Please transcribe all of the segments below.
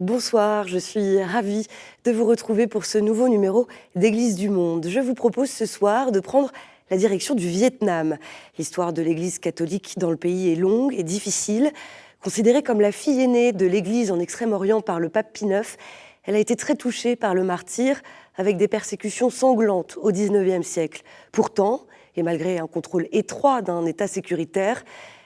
Bonsoir, je suis ravie de vous retrouver pour ce nouveau numéro d'Église du Monde. Je vous propose ce soir de prendre la direction du Vietnam. L'histoire de l'Église catholique dans le pays est longue et difficile. Considérée comme la fille aînée de l'Église en Extrême-Orient par le pape Pie IX, elle a été très touchée par le martyre avec des persécutions sanglantes au XIXe siècle. Pourtant, et malgré un contrôle étroit d'un État sécuritaire,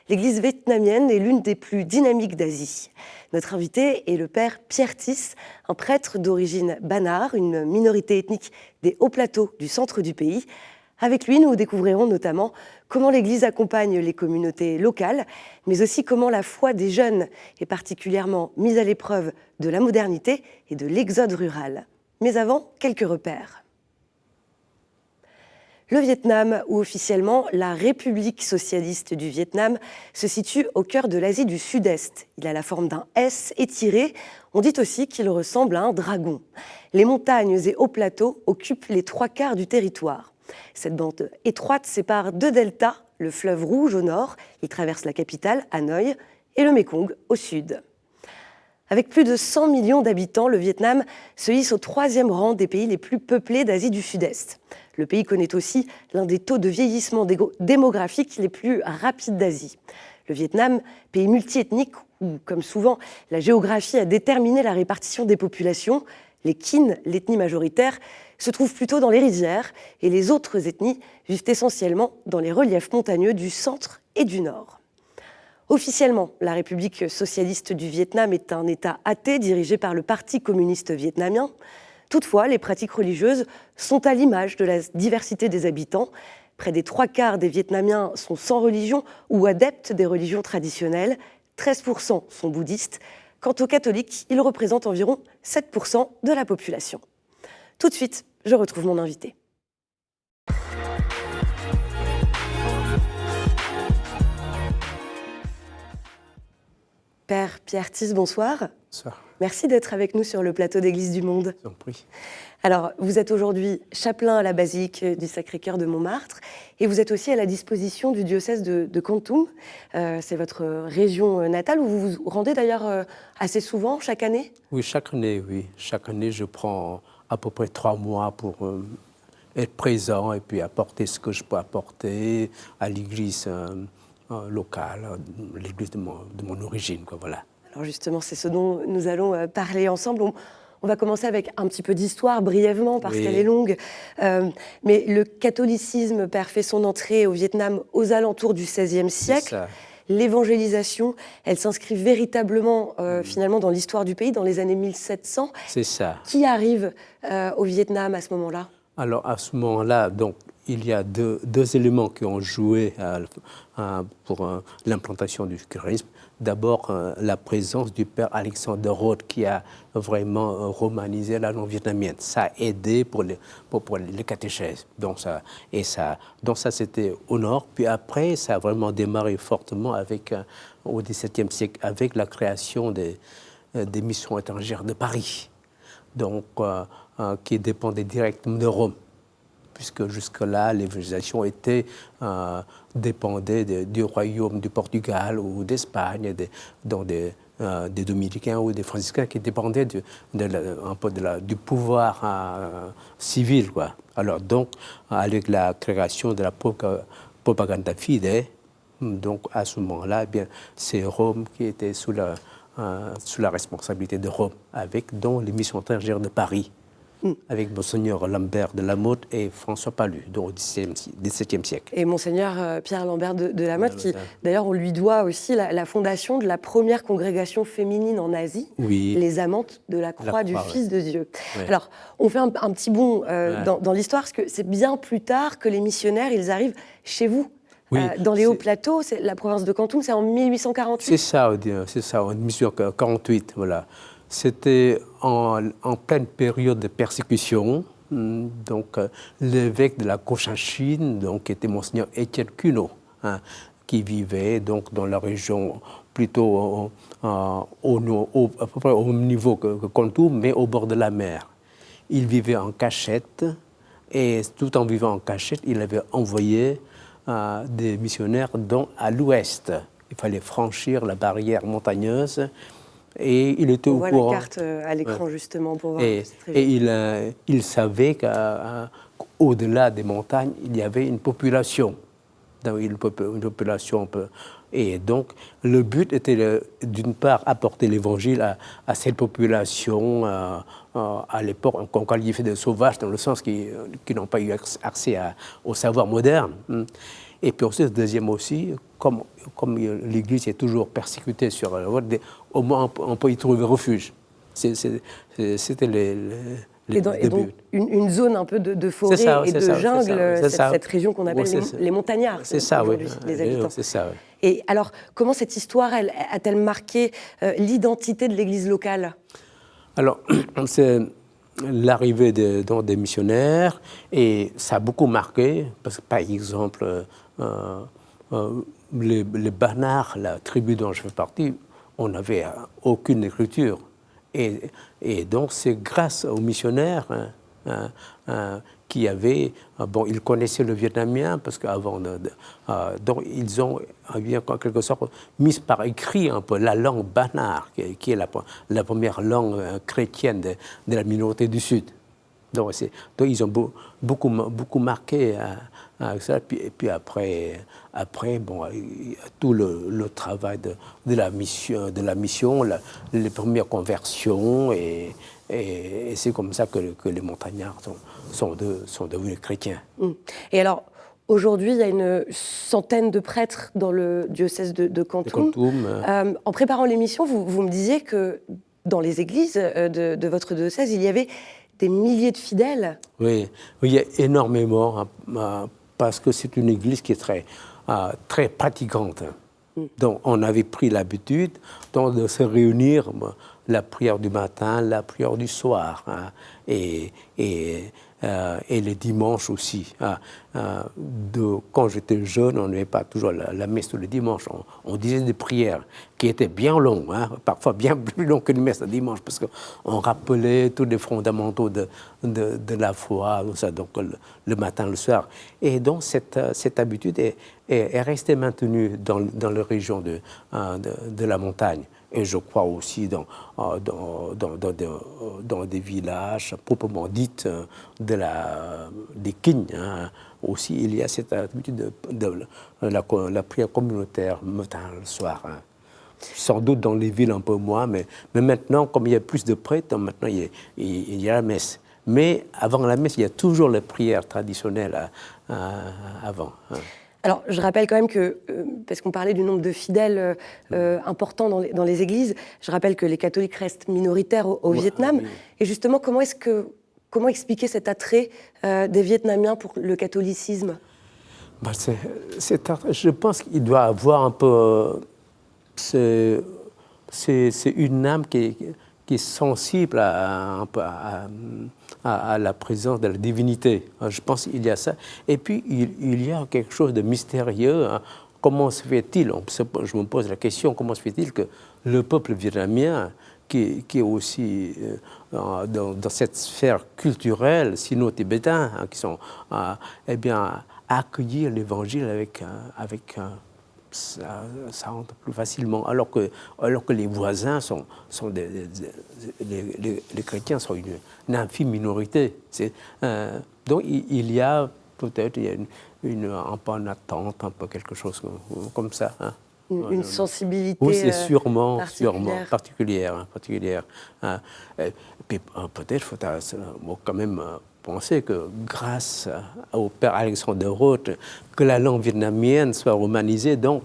l'Église vietnamienne est l'une des plus dynamiques d'Asie. Notre invité est le père Pierre Thys, un prêtre d'origine bannar, une minorité ethnique des hauts plateaux du centre du pays. Avec lui, nous découvrirons notamment comment l'Église accompagne les communautés locales, mais aussi comment la foi des jeunes est particulièrement mise à l'épreuve de la modernité et de l'exode rural. Mais avant, quelques repères. Le Vietnam, ou officiellement la République socialiste du Vietnam, se situe au cœur de l'Asie du Sud-Est. Il a la forme d'un S étiré. On dit aussi qu'il ressemble à un dragon. Les montagnes et hauts plateaux occupent les 3/4 du territoire. Cette bande étroite sépare deux deltas, le fleuve Rouge au nord, il traverse la capitale, Hanoï, et le Mékong au sud. Avec plus de 100 millions d'habitants, le Vietnam se hisse au 3e rang des pays les plus peuplés d'Asie du Sud-Est. Le pays connaît aussi l'un des taux de vieillissement démographique les plus rapides d'Asie. Le Vietnam, pays multiethnique où, comme souvent, la géographie a déterminé la répartition des populations, les Kinh, l'ethnie majoritaire, se trouvent plutôt dans les rizières et les autres ethnies vivent essentiellement dans les reliefs montagneux du centre et du nord. Officiellement, la République socialiste du Vietnam est un État athée dirigé par le Parti communiste vietnamien. Toutefois, les pratiques religieuses sont à l'image de la diversité des habitants. Près des 3/4 des Vietnamiens sont sans religion ou adeptes des religions traditionnelles. 13% sont bouddhistes. Quant aux catholiques, ils représentent environ 7% de la population. Tout de suite, je retrouve mon invité. Père Pierre Thys, bonsoir. Bonsoir. Merci d'être avec nous sur le plateau d'Église du Monde. Je vous en prie. Alors, vous êtes aujourd'hui chapelain à la basilique du Sacré-Cœur de Montmartre et vous êtes aussi à la disposition du diocèse de Kon Tum. C'est votre région natale où vous vous rendez d'ailleurs assez souvent, chaque année ? Oui, chaque année, oui. Chaque année, je prends à peu près 3 mois pour être présent et puis apporter ce que je peux apporter à l'église locale, l'église de mon origine, quoi, voilà. Alors justement, c'est ce dont nous allons parler ensemble. On va commencer avec un petit peu d'histoire, brièvement, parce qu'elle est longue. Mais le catholicisme, père, fait son entrée au Vietnam aux alentours du XVIe siècle. L'évangélisation, elle s'inscrit véritablement, finalement, dans l'histoire du pays, dans les années 1700. C'est ça. Qui arrive au Vietnam à ce moment-là ? Alors, à ce moment-là, donc, il y a deux éléments qui ont joué pour l'implantation du christianisme. D'abord, la présence du père Alexandre de Rhodes qui a vraiment romanisé la langue vietnamienne. Ça a aidé pour les catéchèses. Donc ça, c'était au nord. Puis après, ça a vraiment démarré fortement au XVIIe siècle avec la création des missions étrangères de Paris, donc, qui dépendaient directement de Rome, puisque jusque-là, l'évangélisation dépendait du royaume du Portugal ou d'Espagne, des dominicains ou des franciscains qui dépendaient un peu du pouvoir civil, quoi. Alors donc, avec la création de la Propaganda Fide, donc à ce moment-là, eh bien, c'est Rome qui était sous la responsabilité de Rome, dont les missions étrangères de Paris, avec Monseigneur Lambert de Lamotte et François Palu, au XVIIe siècle. Et Monseigneur Pierre Lambert de Lamotte, qui, d'ailleurs, on lui doit aussi la fondation de la première congrégation féminine en Asie, les Amantes de la Croix du Fils de Dieu. Oui. Alors, on fait un petit bond dans l'histoire, parce que c'est bien plus tard que les missionnaires, ils arrivent chez vous. Oui, dans les hauts plateaux, la province de Kon Tum, c'est en 1848. C'est ça, en 1848, voilà. C'était en pleine période de persécution. Donc, l'évêque de la Cochinchine, donc, était Monseigneur Étienne Cuno, qui vivait donc, dans la région plutôt à peu près au même niveau que Kon Tum, mais au bord de la mer. Il vivait en cachette, et tout en vivant en cachette, il avait envoyé des missionnaires à l'ouest. Il fallait franchir la barrière montagneuse Et il était On au voit courant. la carte à l'écran justement pour voir Et, cette région. il savait qu'au-delà des montagnes, il y avait une population. Donc, une population et donc, le but était d'une part apporter l'évangile à cette population, à l'époque qu'on qualifiait de sauvages, dans le sens qu'ils n'ont pas eu accès au savoir moderne. Et puis ensuite, deuxième aussi, comme l'Église est toujours persécutée sur la route, au moins on peut y trouver refuge. C'était Et donc une zone un peu de forêt ça, et de jungle, cette région qu'on appelle les montagnards aujourd'hui, les habitants. C'est ça, oui. Et alors, comment cette histoire a-t-elle marqué l'identité de l'Église locale? Alors, c'est l'arrivée des missionnaires, et ça a beaucoup marqué, parce que par exemple, les Banards, la tribu dont je fais partie, on n'avait aucune écriture. Et donc, c'est grâce aux missionnaires qui avaient... ils connaissaient le vietnamien, parce qu'avant... donc, ils ont, en quelque sorte, mis par écrit un peu la langue banard, qui est la première langue chrétienne de la minorité du Sud. Donc, ils ont beaucoup marqué ça. Et puis après tout le travail de la mission, les premières conversions, et c'est comme ça que les montagnards sont devenus chrétiens. Et alors, aujourd'hui, il y a une centaine de prêtres dans le diocèse de Kon Tum. En préparant l'émission, vous me disiez que dans les églises de votre diocèse, il y avait des milliers de fidèles. Oui, il y a énormément, parce que c'est une église qui est très pratiquante. Donc, on avait pris l'habitude de se réunir, la prière du matin, la prière du soir, et les dimanches aussi. Quand j'étais jeune, on n'avait pas toujours la messe tous les dimanches. On disait des prières qui étaient bien longues, parfois bien plus longues qu'une messe de dimanche, parce qu'on rappelait tous les fondamentaux de la foi, tout ça, donc le matin, le soir. Et donc cette habitude est restée maintenue dans les régions de la montagne. Et je crois aussi dans des villages proprement dites des Kignes. Aussi, il y a cette habitude de la prière communautaire le matin, le soir. Sans doute dans les villes un peu moins, mais maintenant, comme il y a plus de prêtres, maintenant il y a la messe. Mais avant la messe, il y a toujours les prières traditionnelles avant. Alors, je rappelle quand même que, parce qu'on parlait du nombre de fidèles importants dans les églises, je rappelle que les catholiques restent minoritaires au Vietnam. Oui. Et justement, comment expliquer cet attrait des Vietnamiens pour le catholicisme? Je pense qu'il doit avoir un peu... C'est une âme qui est sensible à la présence de la divinité. Je pense qu'il y a ça. Et puis, il y a quelque chose de mystérieux. Comment se fait-il, je me pose la question, comment se fait-il que le peuple vietnamien, qui est aussi dans cette sphère culturelle sino-tibétaine, qui sont, accueillir l'Évangile avec ça rentre plus facilement, alors que les voisins les chrétiens sont une infime minorité. Donc il y a peut-être un peu en attente, un peu quelque chose comme ça. Une sensibilité oui, c'est sûrement particulière. Puis peut-être faut quand même penser que grâce au père Alexandre de Roth, que la langue vietnamienne soit romanisée, donc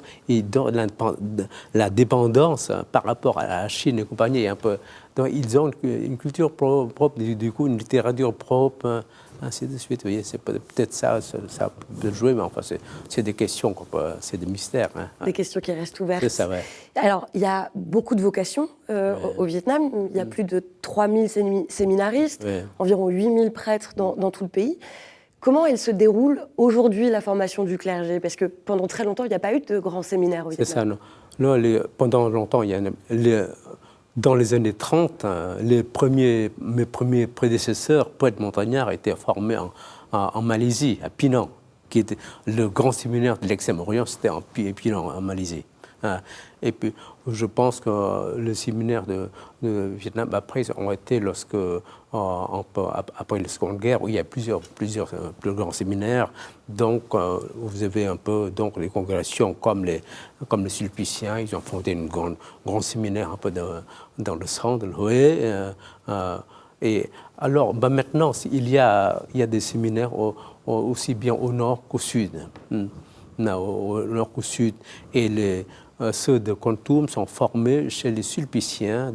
la dépendance par rapport à la Chine et compagnie, un peu. Donc ils ont une culture propre, du coup une littérature propre, ainsi de suite. Vous voyez, c'est peut-être ça peut jouer, mais enfin c'est des questions, c'est des mystères. Des questions qui restent ouvertes. C'est ça, ouais. Alors, il y a beaucoup de vocations au Vietnam. Il y a plus de 3000 séminaristes, environ 8000 prêtres dans tout le pays. Comment elle se déroule aujourd'hui, la formation du clergé? Parce que pendant très longtemps, il n'y a pas eu de grands séminaires au Vietnam. C'est ça, non. Pendant longtemps, dans les années 30, mes premiers prédécesseurs, poètes montagnards, étaient formés en Malaisie, à Penang, qui était le grand séminaire de l'Extrême-Orient, c'était à Penang, en Malaisie. Et puis, je pense que le séminaire de Vietnam, après, ont été après la Seconde Guerre, où il y a plusieurs plus grands séminaires. Donc, vous avez un peu donc, les congrégations comme les Sulpiciens. Ils ont fondé un grand séminaire un peu dans le centre de l'Hue. Et alors, maintenant, il y a des séminaires aussi bien au nord qu'au sud. Au nord qu'au sud. Et ceux de Kon Tum sont formés chez les Sulpiciens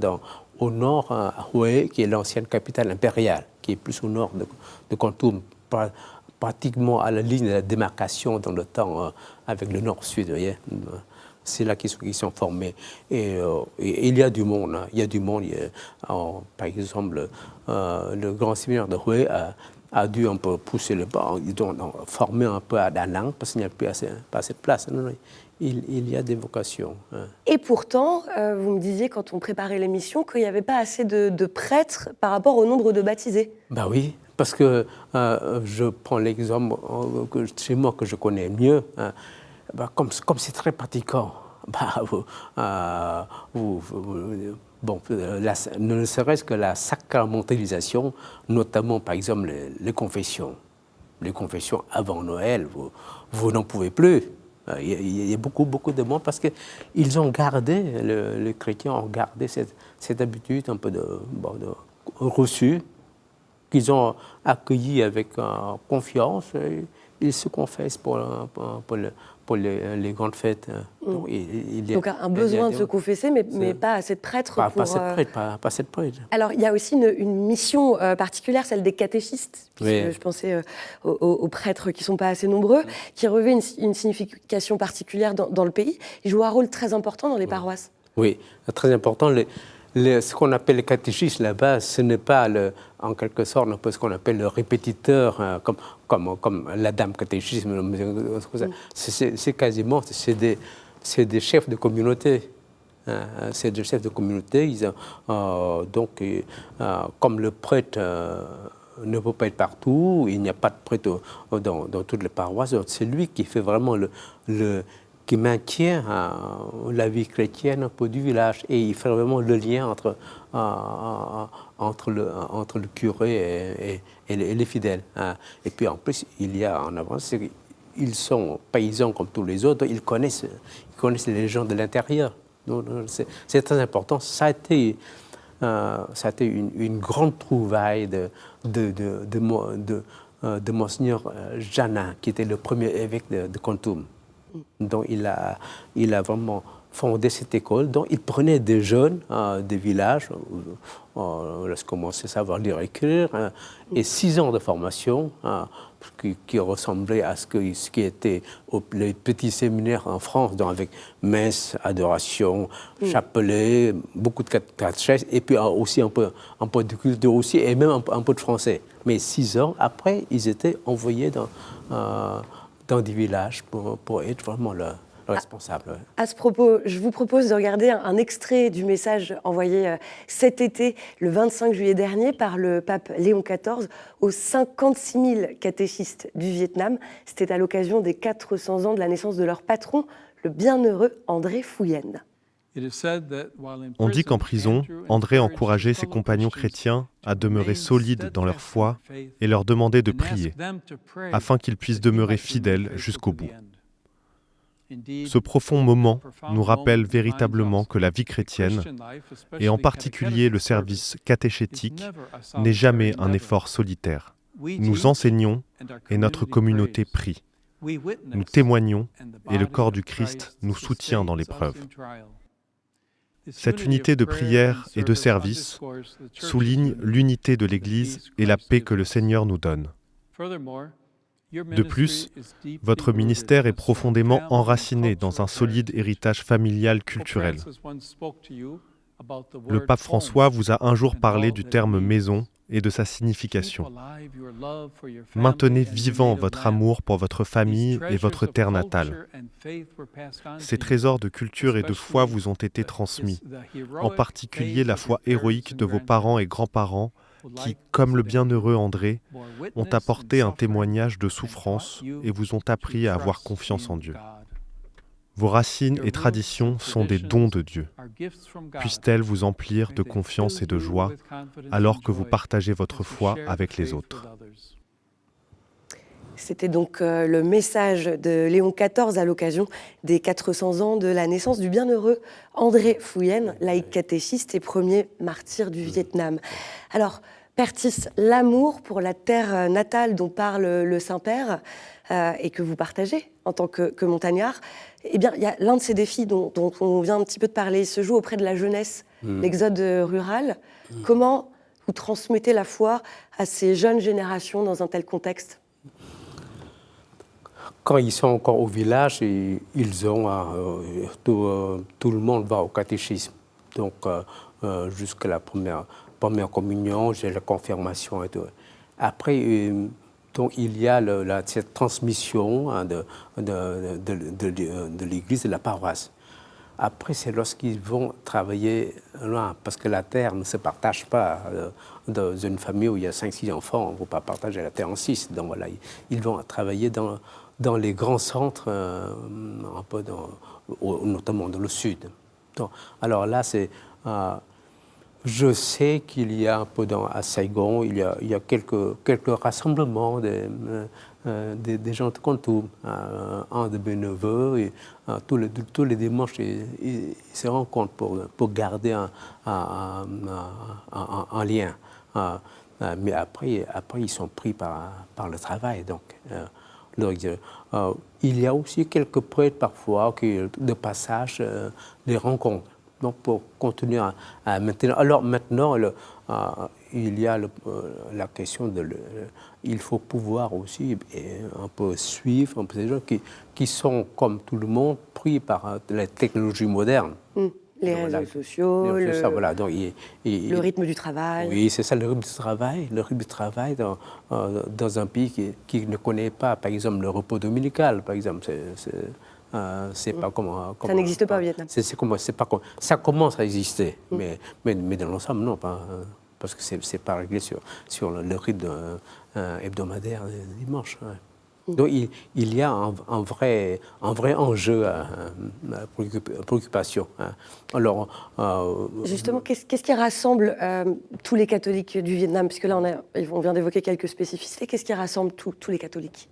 au nord à Hue, qui est l'ancienne capitale impériale, qui est plus au nord de Kon Tum, pratiquement à la ligne de la démarcation dans le temps avec le nord-sud. C'est là qu'ils sont formés. Et il y a du monde. Il y a du monde. Par exemple, le grand séminaire de Hue a dû un peu pousser le bas. Ils ont formé un peu à Da Nang parce qu'il n'y a plus pas assez de place. Non, il y a des vocations. Et pourtant, vous me disiez quand on préparait l'émission qu'il n'y avait pas assez de prêtres par rapport au nombre de baptisés. Ben oui, parce que je prends l'exemple chez moi que je connais mieux. Comme c'est très pratiquant, ne serait-ce que la sacramentalisation, notamment par exemple les confessions. Les confessions avant Noël, vous n'en pouvez plus. Il y a beaucoup de monde parce que ils ont gardé, les chrétiens ont gardé cette habitude un peu reçue, qu'ils ont accueillie avec confiance. Ils se confessent pour les grandes fêtes. Donc un besoin de se confesser, mais pas assez de prêtres. Pas assez de prêtres. Alors il y a aussi une mission particulière, celle des catéchistes, puisque je pensais aux prêtres qui ne sont pas assez nombreux, qui revêt une signification particulière dans le pays. Ils jouent un rôle très important dans les paroisses. Oui, très important. Ce qu'on appelle les catéchistes là-bas, ce n'est pas en quelque sorte un peu ce qu'on appelle le répétiteur, comme la dame catéchisme. C'est quasiment des chefs de communauté. C'est des chefs de communauté. Comme le prêtre ne peut pas être partout, il n'y a pas de prêtre dans toutes les paroisses. C'est lui qui fait vraiment qui maintient la vie chrétienne un peu du village, et il fait vraiment le lien entre le curé et les fidèles. Et puis en plus, il y a en avance, ils sont paysans comme tous les autres, ils connaissent les gens de l'intérieur. Donc c'est très important. Ça a été une grande trouvaille de Monseigneur Janin, qui était le premier évêque de Kon Tum. Donc il a vraiment fondé cette école. Donc il prenait des jeunes des villages, lorsqu'ils commençaient à savoir lire et écrire, et 6 ans de formation qui ressemblait à ce qui était les petits séminaires en France, donc avec messe, adoration, chapelet, beaucoup de catéchèses, et puis aussi un peu de culture aussi, et même un peu de français. Mais 6 ans après, ils étaient envoyés dans des villages pour être vraiment le responsable. À ce propos, je vous propose de regarder un extrait du message envoyé cet été, le 25 juillet dernier, par le pape Léon XIV aux 56 000 catéchistes du Vietnam. C'était à l'occasion des 400 ans de la naissance de leur patron, le bienheureux André Phu Yen. On dit qu'en prison, André encourageait ses compagnons chrétiens à demeurer solides dans leur foi et leur demandait de prier, afin qu'ils puissent demeurer fidèles jusqu'au bout. Ce profond moment nous rappelle véritablement que la vie chrétienne, et en particulier le service catéchétique, n'est jamais un effort solitaire. Nous enseignons et notre communauté prie. Nous témoignons et le corps du Christ nous soutient dans l'épreuve. Cette unité de prière et de service souligne l'unité de l'Église et la paix que le Seigneur nous donne. De plus, votre ministère est profondément enraciné dans un solide héritage familial culturel. Le pape François vous a un jour parlé du terme « maison » et de sa signification. Maintenez vivant votre amour pour votre famille et votre terre natale. Ces trésors de culture et de foi vous ont été transmis, en particulier la foi héroïque de vos parents et grands-parents qui, comme le bienheureux André, ont apporté un témoignage de souffrance et vous ont appris à avoir confiance en Dieu. Vos racines et traditions sont des dons de Dieu. Puissent-elles vous emplir de confiance et de joie alors que vous partagez votre foi avec les autres. C'était donc le message de Léon XIV à l'occasion des 400 ans de la naissance du bienheureux André Fouyen, laïc catéchiste et premier martyr du Vietnam. Alors, Père Thiss, l'amour pour la terre natale dont parle le Saint-Père et que vous partagez en tant que montagnard, eh bien, il y a l'un de ces défis dont on vient un petit peu de parler, il se joue auprès de la jeunesse, l'exode rural. Comment vous transmettez la foi à ces jeunes générations dans un tel contexte ? Quand ils sont encore au village, ils ont tout le monde va au catéchisme. Donc jusqu'à la première communion, j'ai la confirmation et tout. Après, donc il y a cette transmission de l'Église et de la paroisse. Après, c'est lorsqu'ils vont travailler loin, parce que la terre ne se partage pas. Dans une famille où il y a 5-6 enfants, on ne va pas partager la terre en 6. Donc voilà, ils vont travailler dans les grands centres, un peu notamment dans le sud. Donc, alors là, je sais qu'il y a un peu à Saigon, il y a quelques rassemblements des gens de Kontum. Un de mes neveux, et, tous les dimanches, ils se rencontrent pour garder un lien. Mais après, ils sont pris par le travail. Donc, il y a aussi quelques prêtres parfois qui, de passage, les rencontrent. Donc pour continuer à maintenir. Alors maintenant, il y a la question il faut pouvoir aussi un peu suivre un peu ces gens qui sont, comme tout le monde, pris par la technologie moderne. Les réseaux sociaux, voilà. Donc, le rythme du travail. Oui, c'est ça, le rythme du travail. Le rythme du travail dans un pays qui ne connaît pas, par exemple, le repos dominical, par exemple. C'est pas comment ça n'existe pas au Vietnam. Ça commence à exister, mais dans l'ensemble, non, pas, parce que c'est pas réglé sur le rythme hebdomadaire des dimanches. Ouais. Donc il y a un vrai enjeu, préoccupation. Hein. Alors, justement, qu'est-ce qui rassemble tous les catholiques du Vietnam? Puisque là, on vient d'évoquer quelques spécificités. Qu'est-ce qui rassemble tous les catholiques?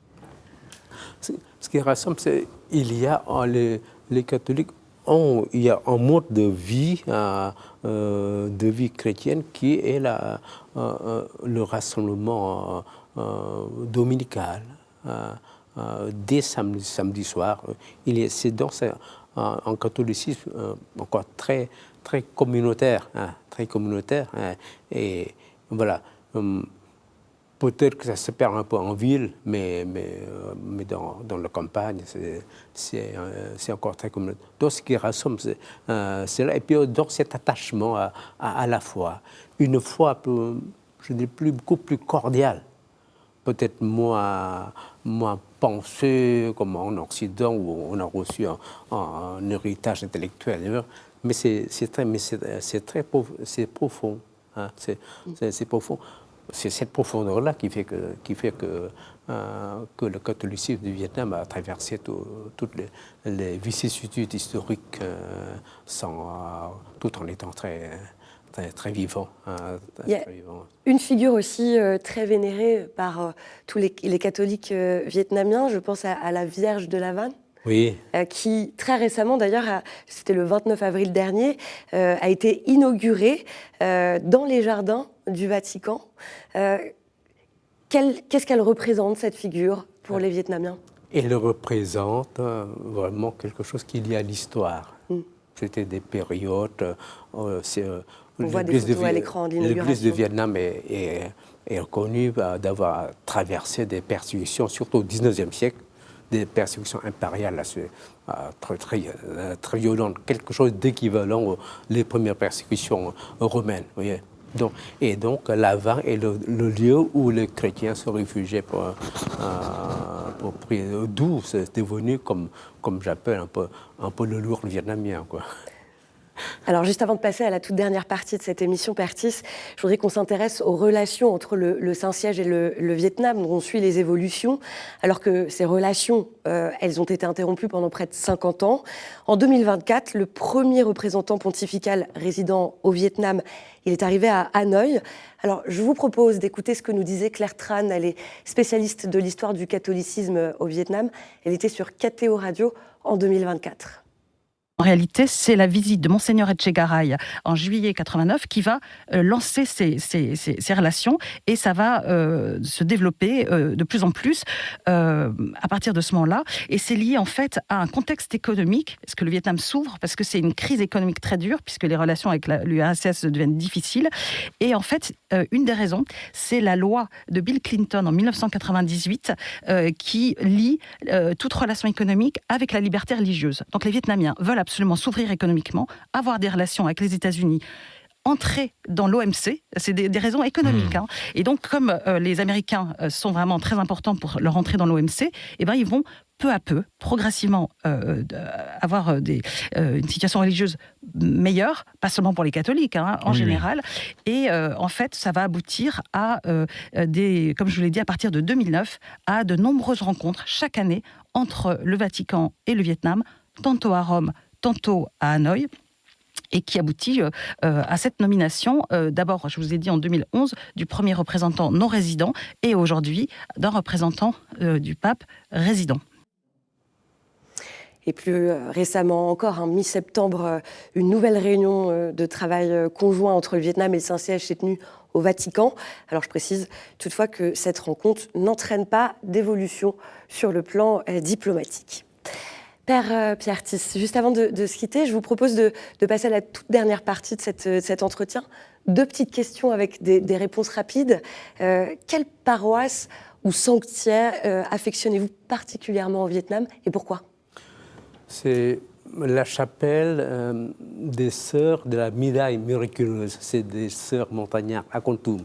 Ce qui rassemble, c'est il y a les catholiques il y a un mode de vie chrétienne qui est le rassemblement dominical dès samedi soir. C'est donc un catholicisme encore très très communautaire, et voilà. Peut-être que ça se perd un peu en ville, mais dans la campagne, c'est encore très communautaire. Donc, ce qui rassemble, c'est là. Et puis, donc, cet attachement à la foi. Une foi, je dirais, beaucoup plus cordiale. Peut-être moins pensée, comme en Occident, où on a reçu un héritage intellectuel. Mais c'est profond. Hein, c'est profond. C'est cette profondeur-là qui fait que le catholicisme du Vietnam a traversé toutes les vicissitudes historiques tout en étant très, très, très vivant. Il y a une figure aussi très vénérée par tous les catholiques vietnamiens, je pense à la Vierge de La Vanne. Oui. Qui, très récemment d'ailleurs, c'était le 29 avril dernier, a été inaugurée dans les jardins du Vatican. Qu'est-ce qu'elle représente, cette figure, pour les Vietnamiens? Elle représente vraiment quelque chose qui est lié à l'histoire. C'était des périodes... on voit des photos à l'écran de l'inauguration. L'Église du Vietnam est reconnue d'avoir traversé des persécutions, surtout au XIXe siècle, des persécutions impériales très, très, très violentes, quelque chose d'équivalent aux les premières persécutions romaines. Voyez. Donc, La Vanne est le lieu où les chrétiens se réfugiaient pour prier. D'où c'est devenu, comme j'appelle un peu le Lourdes vietnamien, quoi. Alors, juste avant de passer à la toute dernière partie de cette émission, Pertis, je voudrais qu'on s'intéresse aux relations entre le Saint-Siège et le Vietnam, dont on suit les évolutions, alors que ces relations, elles ont été interrompues pendant près de 50 ans. En 2024, le premier représentant pontifical résidant au Vietnam, il est arrivé à Hanoï. Alors, je vous propose d'écouter ce que nous disait Claire Tran. Elle est spécialiste de l'histoire du catholicisme au Vietnam. Elle était sur KTO Radio en 2024. En réalité, c'est la visite de Monseigneur Etchegaray en juillet 89 qui va lancer ces relations, et ça va se développer de plus en plus à partir de ce moment-là. Et c'est lié en fait à un contexte économique, parce que le Vietnam s'ouvre, parce que c'est une crise économique très dure, puisque les relations avec l'URSS deviennent difficiles. Et en fait, une des raisons, c'est la loi de Bill Clinton en 1998 qui lie toute relation économique avec la liberté religieuse. Donc les Vietnamiens veulent absolument s'ouvrir économiquement, avoir des relations avec les États-Unis, entrer dans l'OMC, c'est des raisons économiques. Hein. Et donc, comme les Américains sont vraiment très importants pour leur entrée dans l'OMC, eh ben, ils vont peu à peu, progressivement, avoir une situation religieuse meilleure, pas seulement pour les catholiques, hein, en général. Et en fait, ça va aboutir à comme je vous l'ai dit, à partir de 2009, à de nombreuses rencontres chaque année entre le Vatican et le Vietnam, tantôt à Rome, tantôt à Hanoï, et qui aboutit à cette nomination, d'abord, je vous ai dit en 2011, du premier représentant non résident, et aujourd'hui, d'un représentant du pape résident. Et plus récemment encore, en mi-septembre, une nouvelle réunion de travail conjoint entre le Vietnam et le Saint-Siège s'est tenue au Vatican. Alors je précise toutefois que cette rencontre n'entraîne pas d'évolution sur le plan diplomatique. Père Pierre Thys, juste avant de se quitter, je vous propose de passer à la toute dernière partie de cet entretien. 2 petites questions avec des réponses rapides. Quelle paroisse ou sanctuaire affectionnez-vous particulièrement au Vietnam et pourquoi ? C'est la chapelle des sœurs de la médaille miraculeuse. C'est des sœurs montagnardes à Kon Tum,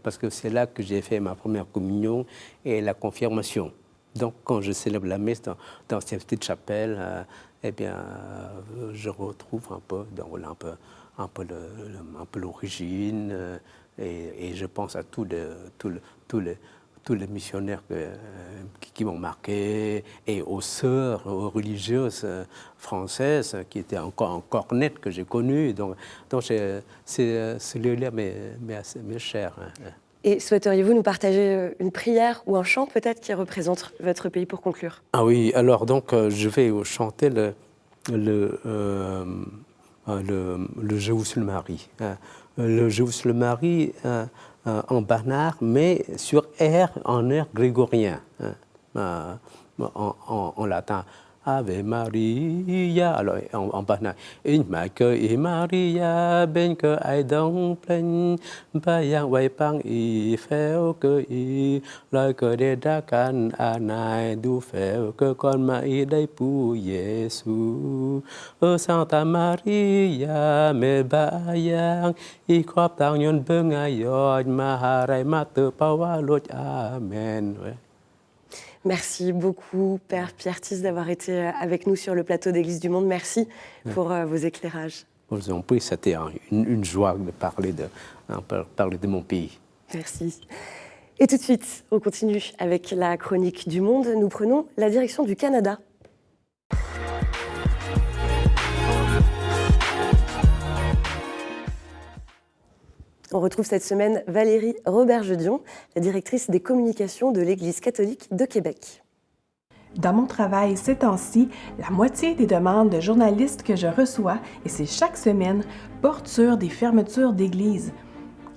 parce que c'est là que j'ai fait ma première communion et la confirmation. Donc, quand je célèbre la messe dans cette petite chapelle, eh bien, je retrouve un peu l'origine, et je pense à tous les missionnaires qui m'ont marqué, et aux sœurs, aux religieuses françaises qui étaient encore nettes, que j'ai connues. Donc ce lieu-là m'est cher. Et souhaiteriez-vous nous partager une prière ou un chant peut-être qui représente votre pays pour conclure ? Ah oui, alors donc je vais chanter le Je vous le Marie. Le Je vous le Marie en bernard, mais sur en air grégorien, en latin. Ave Maria, alors en bernard. In ma que et Maria, ben que ai dong plen, bayang wai pang i feo que i, loi que de da can anai du feo que con ma i dai pu Yesu. Santa Maria, me bayang, i crop tang yon beng ayod, ma harai ma te pawa lot, amen. Ouais. Merci beaucoup, Père Pierre Thys, d'avoir été avec nous sur le plateau d'Église du Monde. Merci pour vos éclairages. Je vous en prie, c'était une joie de parler de mon pays. Merci. Et tout de suite, on continue avec la chronique du Monde. Nous prenons la direction du Canada. On retrouve cette semaine Valérie Robert-Gedion, la directrice des communications de l'Église catholique de Québec. Dans mon travail ces temps-ci, la moitié des demandes de journalistes que je reçois, et c'est chaque semaine, portent sur des fermetures d'églises.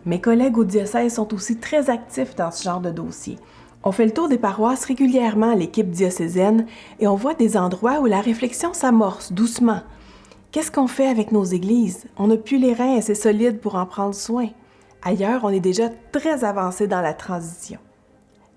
Mes collègues au diocèse sont aussi très actifs dans ce genre de dossier. On fait le tour des paroisses régulièrement à l'équipe diocésaine et on voit des endroits où la réflexion s'amorce doucement. Qu'est-ce qu'on fait avec nos églises? On n'a plus les reins assez solides pour en prendre soin. Ailleurs, on est déjà très avancé dans la transition.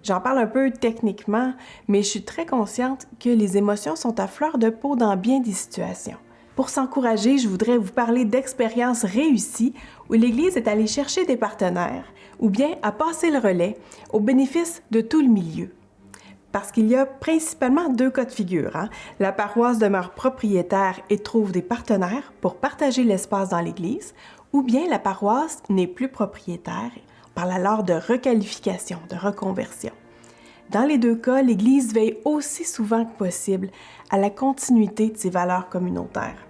J'en parle un peu techniquement, mais je suis très consciente que les émotions sont à fleur de peau dans bien des situations. Pour s'encourager, je voudrais vous parler d'expériences réussies où l'Église est allée chercher des partenaires ou bien a passé le relais au bénéfice de tout le milieu. parce qu'il y a principalement 2 cas de figure. La paroisse demeure propriétaire et trouve des partenaires pour partager l'espace dans l'Église, ou bien la paroisse n'est plus propriétaire. On parle alors de requalification, de reconversion. Dans les 2 cas, l'Église veille aussi souvent que possible à la continuité de ses valeurs communautaires.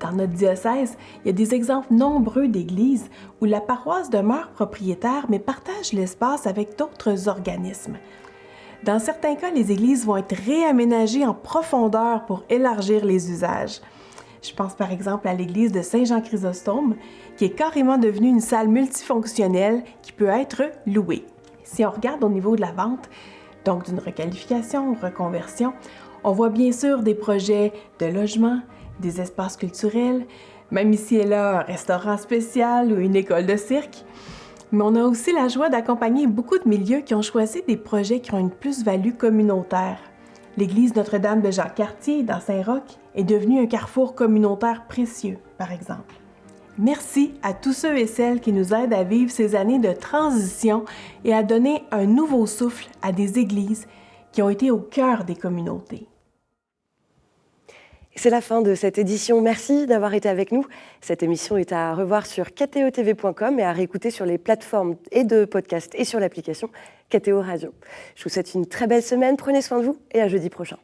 Dans notre diocèse, il y a des exemples nombreux d'églises où la paroisse demeure propriétaire mais partage l'espace avec d'autres organismes. Dans certains cas, les églises vont être réaménagées en profondeur pour élargir les usages. Je pense par exemple à l'église de Saint-Jean-Chrysostome, qui est carrément devenue une salle multifonctionnelle qui peut être louée. Si on regarde au niveau de la vente, donc d'une requalification ou reconversion, on voit bien sûr des projets de logement, des espaces culturels, même ici et là un restaurant spécial ou une école de cirque. Mais on a aussi la joie d'accompagner beaucoup de milieux qui ont choisi des projets qui ont une plus-value communautaire. L'église Notre-Dame de Jacques-Cartier, dans Saint-Roch, est devenue un carrefour communautaire précieux, par exemple. Merci à tous ceux et celles qui nous aident à vivre ces années de transition et à donner un nouveau souffle à des églises qui ont été au cœur des communautés. C'est la fin de cette édition. Merci d'avoir été avec nous. Cette émission est à revoir sur kteotv.com et à réécouter sur les plateformes et de podcast et sur l'application KTO Radio. Je vous souhaite une très belle semaine. Prenez soin de vous et à jeudi prochain.